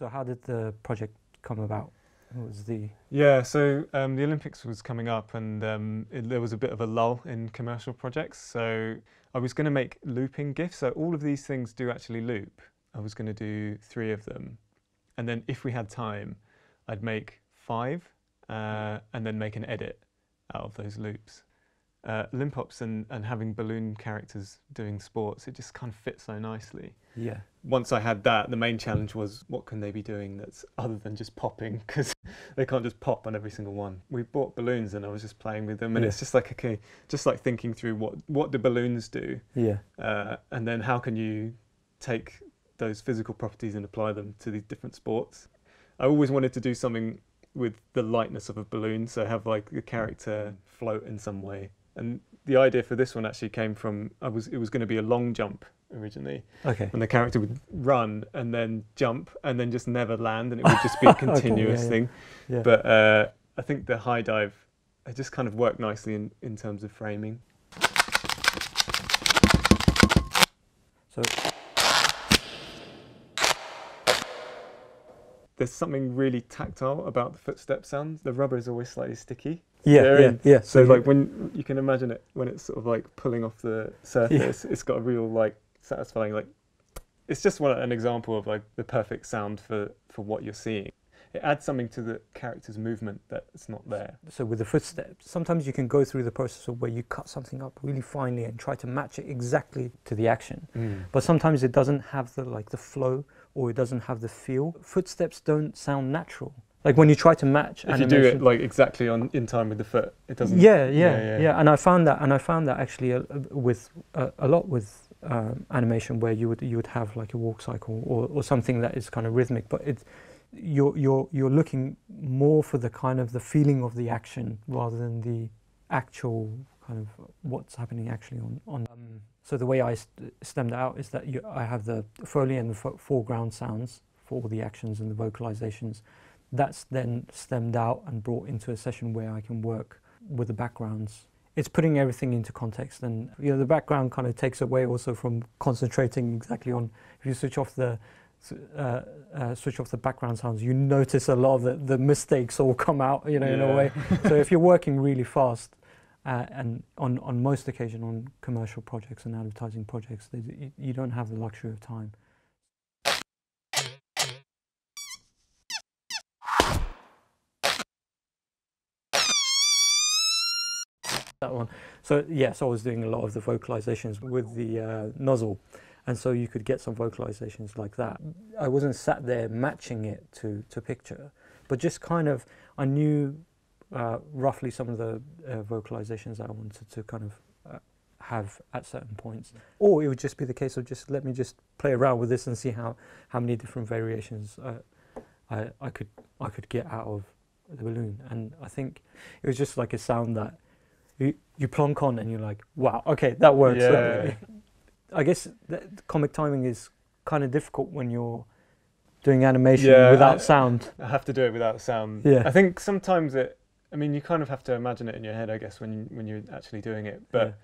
So how did the project come about? What was the... Yeah, so the Olympics was coming up, and there was a bit of a lull in commercial projects. So I was going to make looping GIFs. So all of these things do actually loop. I was going to do 3 of them. And then if we had time, I'd make 5 and then make an edit out of those loops. Limpops and having balloon characters doing sports, it just kind of fits so nicely. Yeah. Once I had that, the main challenge was what can they be doing that's other than just popping, because they can't just pop on every single one. We bought balloons and I was just playing with them, and it's just like, okay, just like thinking through what do balloons do, and then how can you take those physical properties and apply them to these different sports. I always wanted to do something with the lightness of a balloon, so have like the character float in some way. And the idea for this one actually came from, it was going to be a long jump originally. Okay. And the character would run and then jump and then just never land, and it would just be a continuous thing. Yeah. But I think the high dive, it just kind of worked nicely in terms of framing. So there's something really tactile about the footstep sounds. The rubber is always slightly sticky. Yeah. So like when you can imagine it, when it's sort of like pulling off the surface, it's got a real like satisfying, like, it's just an example of like the perfect sound for what you're seeing. It adds something to the character's movement that's not there. So with the footsteps, sometimes you can go through the process of where you cut something up really finely and try to match it exactly to the action. But sometimes it doesn't have the flow, or it doesn't have the feel. Footsteps don't sound natural. Like when you try to match if animation, you do it like exactly in time with the foot, it doesn't. Yeah. And I found that actually with a lot with animation, where you would have like a walk cycle or something that is kind of rhythmic, but you're looking more for the kind of the feeling of the action rather than the actual kind of what's happening actually on. So the way I stemmed out is that I have the Foley and the foreground sounds for all the actions and the vocalizations. That's then stemmed out and brought into a session where I can work with the backgrounds. It's putting everything into context, and the background kind of takes away also from concentrating exactly on. If you switch off the background sounds, you notice a lot of the mistakes all come out, in a way. So if you're working really fast, and on most occasion on commercial projects and advertising projects, you don't have the luxury of time. That one. So yes, I was doing a lot of the vocalizations with the nozzle, and so you could get some vocalizations like that. I wasn't sat there matching it to picture, but just kind of, I knew roughly some of the vocalizations that I wanted to kind of have at certain points. Or it would just be the case of let me just play around with this and see how many different variations I could get out of the balloon. And I think it was just like a sound that you plonk on and you're like, wow, okay, that works. Yeah. I guess comic timing is kind of difficult when you're doing animation without sound. I have to do it without sound. Yeah. I think sometimes you kind of have to imagine it in your head, I guess, when you're actually doing it. But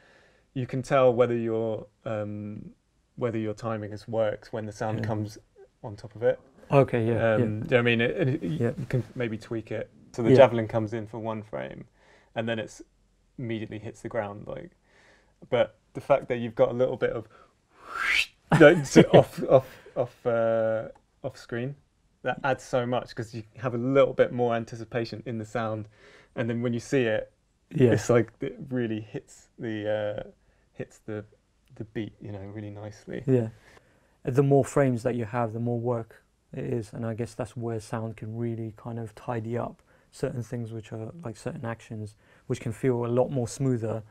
you can tell whether your timing has worked when the sound comes on top of it. Okay, you know what I mean? You can maybe tweak it. So the javelin comes in for one frame, and then it's immediately hits the ground, like. But the fact that you've got a little bit of off screen, that adds so much, because you have a little bit more anticipation in the sound, and then when you see it, it's like it really hits the beat, really nicely. Yeah, the more frames that you have, the more work it is, and I guess that's where sound can really kind of tidy up certain things, which are like certain actions, which can feel a lot more smoother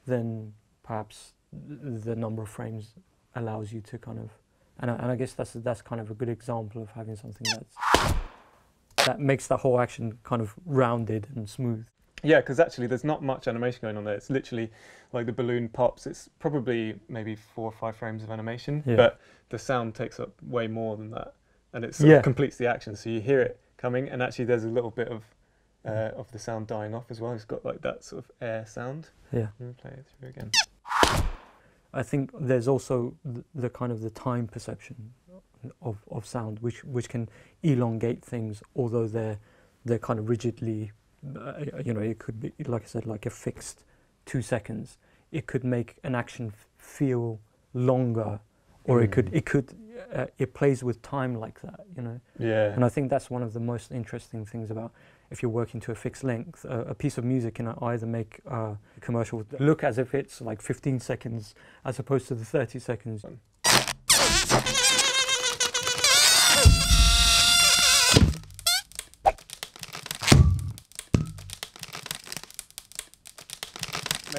than perhaps the number of frames allows you to kind of, and I guess that's kind of a good example of having something that makes the whole action kind of rounded and smooth. Yeah, because actually there's not much animation going on there. It's literally like the balloon pops. It's probably maybe 4 or 5 frames of animation, but the sound takes up way more than that, and it sort of completes the action. So you hear it coming, and actually there's a little bit of the sound dying off as well. It's got like that sort of air sound. Yeah. Play it through again. I think there's also the kind of the time perception of sound, which can elongate things, although they're kind of rigidly, it could be, like I said, like a fixed 2 seconds. It could make an action feel longer, or it plays with time like that, Yeah. And I think that's one of the most interesting things about, if you're working to a fixed length, a piece of music can either make a commercial look as if it's like 15 seconds as opposed to the 30 seconds.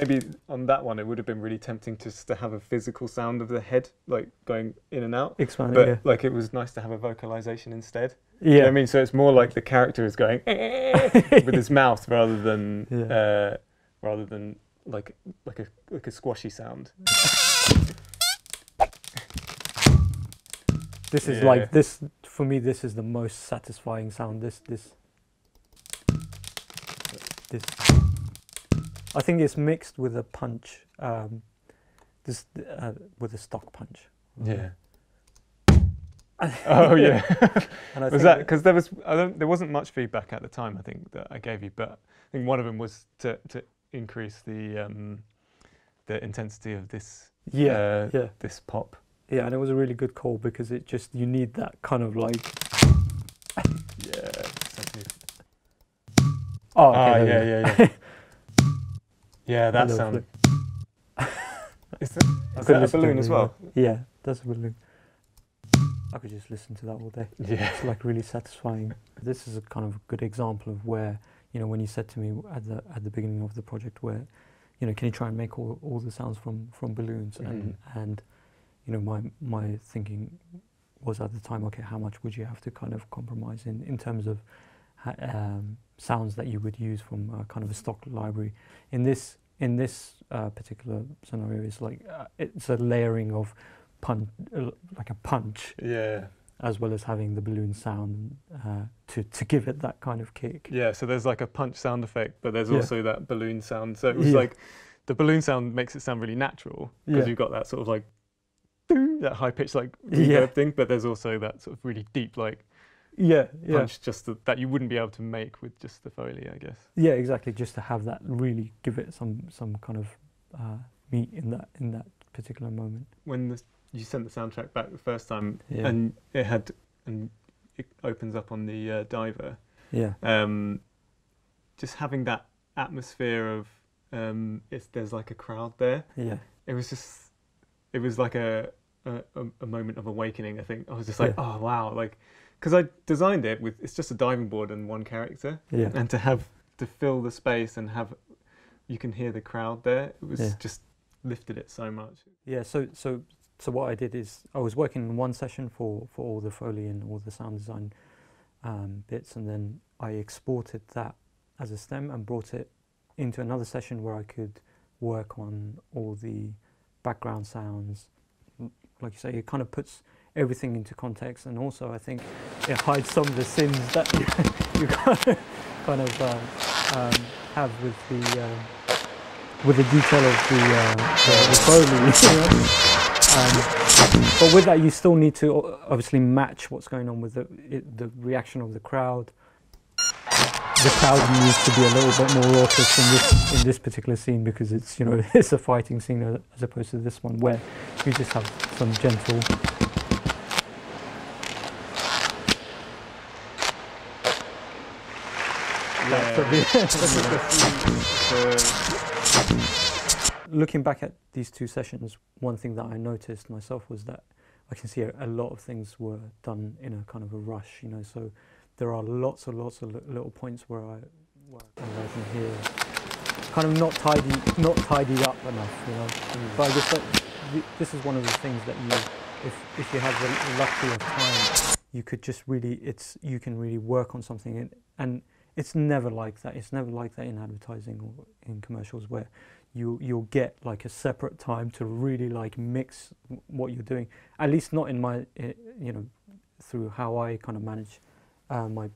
Maybe on that one, it would have been really tempting just to have a physical sound of the head, like going in and out. Expanding, but yeah. like it was nice to have a vocalization instead. Yeah. You know what I mean? So it's more like the character is going with his mouth rather than like a squashy sound. This is like this for me. This is the most satisfying sound. This. I think it's mixed with a punch. With a stock punch. Yeah. Oh yeah. And was that because there wasn't much feedback at the time, I think, that I gave you, but I think one of them was to increase the intensity of this this pop. Yeah, and it was a really good call because you need that kind of like. Yeah. Oh, okay, yeah. Yeah, that sound. Is that a balloon as well? Yeah, that's a balloon. I could just listen to that all day. Yeah. It's like really satisfying. This is a kind of good example of where, when you said to me at the beginning of the project where, can you try and make all the sounds from balloons? Mm-hmm. And my thinking was at the time, okay, how much would you have to kind of compromise in terms of sounds that you would use from kind of a stock library? In this particular scenario, it's like it's a layering of like a punch, as well as having the balloon sound to give it that kind of kick. Yeah, so there's like a punch sound effect, but there's also that balloon sound. So it was like the balloon sound makes it sound really natural because you've got that sort of like that high pitched like reverb thing, but there's also that sort of really deep like punch just that you wouldn't be able to make with just the Foley, I guess. Yeah, exactly. Just to have that, really give it some kind of meat in that particular moment. When you sent the soundtrack back the first time, and it opens up on the diver. Yeah. Just having that atmosphere of there's like a crowd there. Yeah. It was like a moment of awakening. I think I was just like, oh wow, like. Because I designed it it's just a diving board and one character, and to fill the space and you can hear the crowd there. It was just lifted it so much. Yeah. So what I did is I was working in one session for all the Foley and all the sound design bits, and then I exported that as a stem and brought it into another session where I could work on all the background sounds. Like you say, it kind of puts everything into context, and also I think it hides some of the sins that you kind of have with the detail of the Foley. But with that, you still need to obviously match what's going on with the reaction of the crowd. The crowd needs to be a little bit more raucous in this particular scene because it's it's a fighting scene as opposed to this one where you just have some gentle. Looking back at these two sessions, one thing that I noticed myself was that I can see a lot of things were done in a kind of a rush, so there are lots of little points where I can hear kind of not tidied up enough, But I guess that this is one of the things that if you have the luxury of time, you could just you can really work on something, and it's never like that. It's never like that in advertising or in commercials where you'll get like a separate time to really like mix what you're doing. At least not in my through how I kind of manage my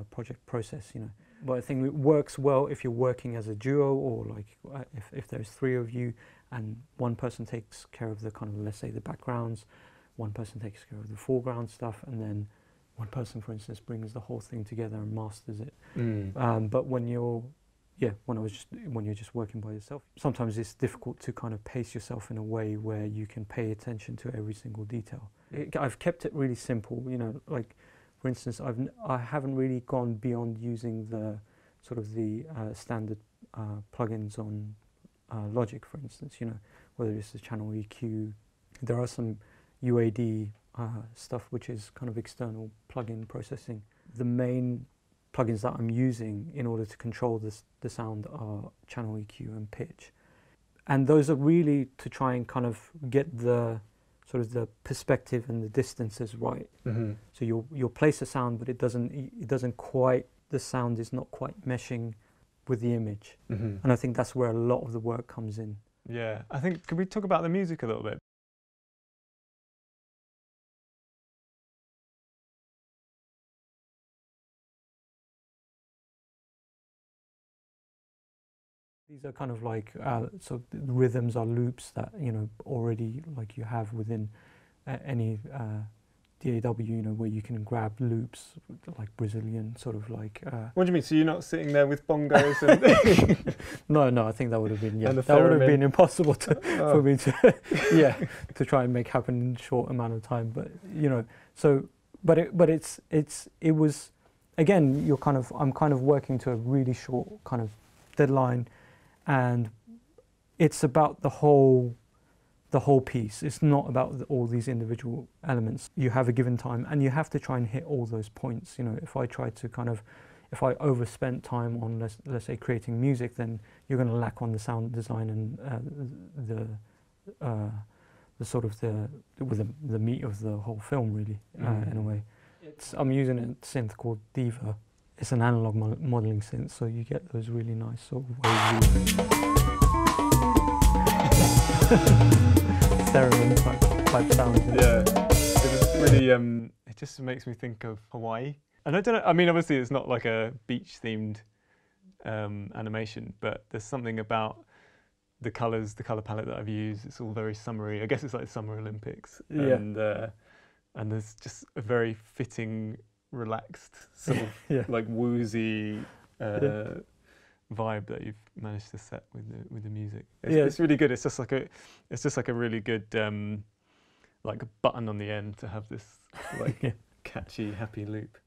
project process. But I think it works well if you're working as a duo, or like if there's three of you and one person takes care of the kind of, let's say, the backgrounds, one person takes care of the foreground stuff, and then one person, for instance, brings the whole thing together and masters it. But when you're when you're just working by yourself, sometimes it's difficult to kind of pace yourself in a way where you can pay attention to every single detail. I've kept it really simple, you know, like for instance, I haven't really gone beyond using the sort of the standard plugins on Logic, for instance, you know, whether it's the channel EQ. There are some UAD stuff which is kind of external plugin processing. The main plugins that I'm using in order to control the sound are channel EQ and pitch. And those are really to try and kind of get the sort of the perspective and the distances right. So you'll place a sound, but it doesn't quite, the sound is not quite meshing with the image. And I think that's where a lot of the work comes in. Yeah, I think, could we talk about the music a little bit? These are kind of like, so the rhythms are loops that, you know, already like you have within any DAW, you know, where you can grab loops, like Brazilian sort of like... What do you mean? So you're not sitting there with bongos and... No, I think that would have been, that would have been impossible for me to, to try and make happen in a short amount of time. But, you know, so, but it was, again, I'm kind of working to a really short kind of deadline, and it's about the whole piece. It's not about all these individual elements. You have a given time and you have to try and hit all those points. You know, if I overspent time on, let's say, creating music, then you're going to lack on the sound design and the sort of the meat of the whole film, really, in a way. I'm using a synth called Diva. It's an analog modeling synth, so you get those really nice sort of wavy theremin type sounds. Yeah, it's really, it just makes me think of Hawaii. And I don't know, I mean, obviously it's not like a beach themed animation, but there's something about the colours, the colour palette that I've used. It's all very summery. I guess it's like the Summer Olympics. And there's just a very fitting, relaxed, sort of like woozy vibe that you've managed to set with the music. It's really good. It's just like a really good like button on the end to have this like catchy, happy loop.